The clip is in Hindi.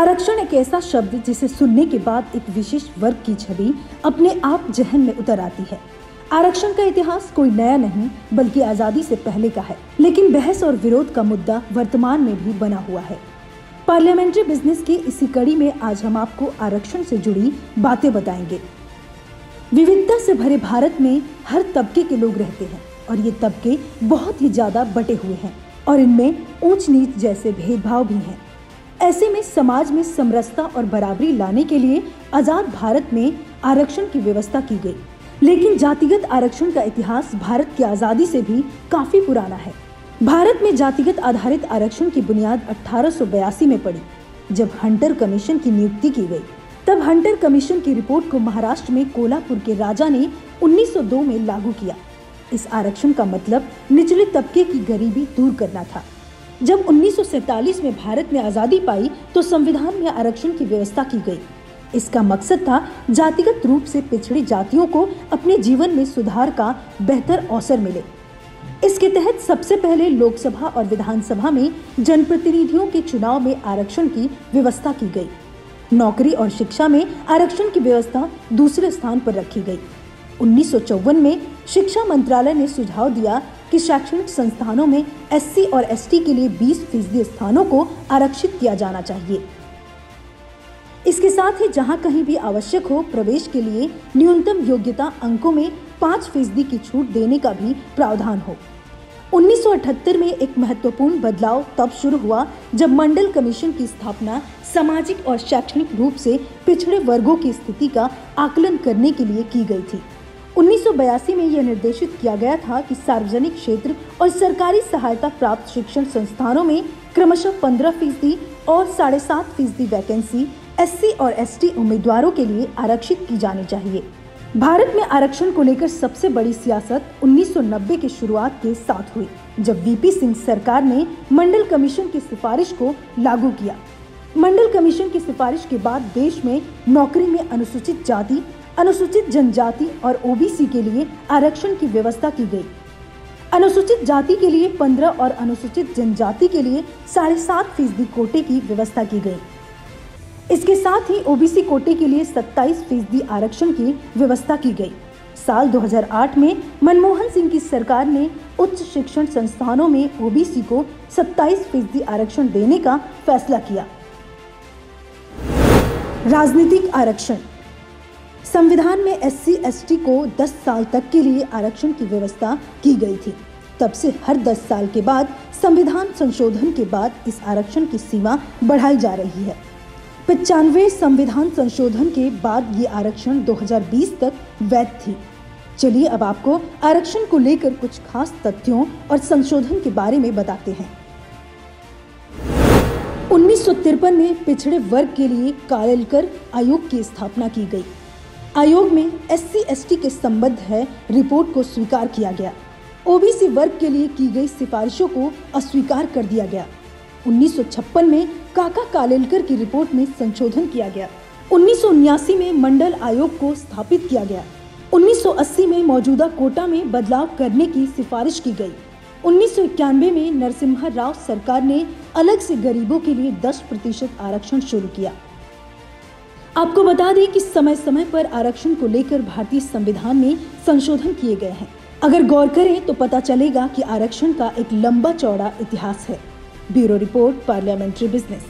आरक्षण एक ऐसा शब्द जिसे सुनने के बाद एक विशेष वर्ग की छवि अपने आप जहन में उतर आती है। आरक्षण का इतिहास कोई नया नहीं बल्कि आजादी से पहले का है, लेकिन बहस और विरोध का मुद्दा वर्तमान में भी बना हुआ है। पार्लियामेंट्री बिजनेस की इसी कड़ी में आज हम आपको आरक्षण से जुड़ी बातें बताएंगे। विविधता से भरे भारत में हर तबके के लोग रहते हैं और ये तबके बहुत ही ज्यादा बटे हुए हैं और इनमें ऊंच नीच जैसे भेदभाव भी हैं। ऐसे में समाज में समरसता और बराबरी लाने के लिए आजाद भारत में आरक्षण की व्यवस्था की गई, लेकिन जातिगत आरक्षण का इतिहास भारत की आजादी से भी काफी पुराना है। भारत में जातिगत आधारित आरक्षण की बुनियाद 1882 में पड़ी, जब हंटर कमीशन की नियुक्ति की गई। तब हंटर कमीशन की रिपोर्ट को महाराष्ट्र में कोल्हापुर के राजा ने 1902 में लागू किया। इस आरक्षण का मतलब निचले तबके की गरीबी दूर करना था। जब 1947 में भारत ने आजादी पाई तो संविधान में आरक्षण की व्यवस्था की गई। इसका मकसद था जातिगत रूप से पिछड़ी जातियों को अपने जीवन में सुधार का बेहतर अवसर मिले। इसके तहत सबसे पहले लोकसभा और विधानसभा में जनप्रतिनिधियों के चुनाव में आरक्षण की व्यवस्था की गई। नौकरी और शिक्षा में आरक्षण की व्यवस्था दूसरे स्थान पर रखी गई। 1954 में शिक्षा मंत्रालय ने सुझाव दिया कि शैक्षणिक संस्थानों में एससी और एसटी के लिए 20% स्थानों को आरक्षित किया जाना चाहिए। इसके साथ ही जहां कहीं भी आवश्यक हो प्रवेश के लिए न्यूनतम योग्यता अंकों में 5% की छूट देने का भी प्रावधान हो। 1978 में एक महत्वपूर्ण बदलाव तब शुरू हुआ जब मंडल कमीशन की स्थापना सामाजिक और शैक्षणिक रूप से पिछड़े वर्गों की स्थिति का आकलन करने के लिए की गई थी। 1982 में यह निर्देशित किया गया था कि सार्वजनिक क्षेत्र और सरकारी सहायता प्राप्त शिक्षण संस्थानों में क्रमशः 15% और 7.5% वैकेंसी एससी और एसटी उम्मीदवारों के लिए आरक्षित की जानी चाहिए। भारत में आरक्षण को लेकर सबसे बड़ी सियासत 1990 की शुरुआत के साथ हुई, जब वीपी सिंह सरकार ने मंडल कमीशन की सिफारिश को लागू किया। मंडल कमीशन की सिफारिश के बाद देश में नौकरी में अनुसूचित जाति, अनुसूचित जनजाति और ओबीसी के लिए आरक्षण की व्यवस्था की गई। अनुसूचित जाति के लिए 15 और अनुसूचित जनजाति के लिए 7.5% कोटे की व्यवस्था की गई। इसके साथ ही ओबीसी कोटे के लिए 27% आरक्षण की व्यवस्था की गई। साल 2008 में मनमोहन सिंह की सरकार ने उच्च शिक्षण संस्थानों में ओबीसी को 27% आरक्षण देने का फैसला किया। राजनीतिक आरक्षण। संविधान में एससी एसटी को 10 साल तक के लिए आरक्षण की व्यवस्था की गई थी। तब से हर 10 साल के बाद संविधान संशोधन के बाद इस आरक्षण की सीमा बढ़ाई जा रही है। 95 संविधान संशोधन के बाद ये आरक्षण 2020 तक वैध थी। चलिए अब आपको आरक्षण को लेकर कुछ खास तथ्यों और संशोधन के बारे में बताते हैं। 1953 में पिछड़े वर्ग के लिए कालेलकर आयोग की स्थापना की गई। आयोग में एससी एसटी के संबद्ध है रिपोर्ट को स्वीकार किया गया। ओबीसी वर्ग के लिए की गई सिफारिशों को अस्वीकार कर दिया गया। 1956 में काका कालेलकर की रिपोर्ट में संशोधन किया गया। 1979 में मंडल आयोग को स्थापित किया गया। 1980 में मौजूदा कोटा में बदलाव करने की सिफारिश की गई। 1991 में नरसिम्हा राव सरकार ने अलग से गरीबों के लिए 10% आरक्षण शुरू किया। आपको बता दें कि समय समय पर आरक्षण को लेकर भारतीय संविधान में संशोधन किए गए हैं। अगर गौर करें तो पता चलेगा कि आरक्षण का एक लंबा चौड़ा इतिहास है। Bureau report, parliamentary business.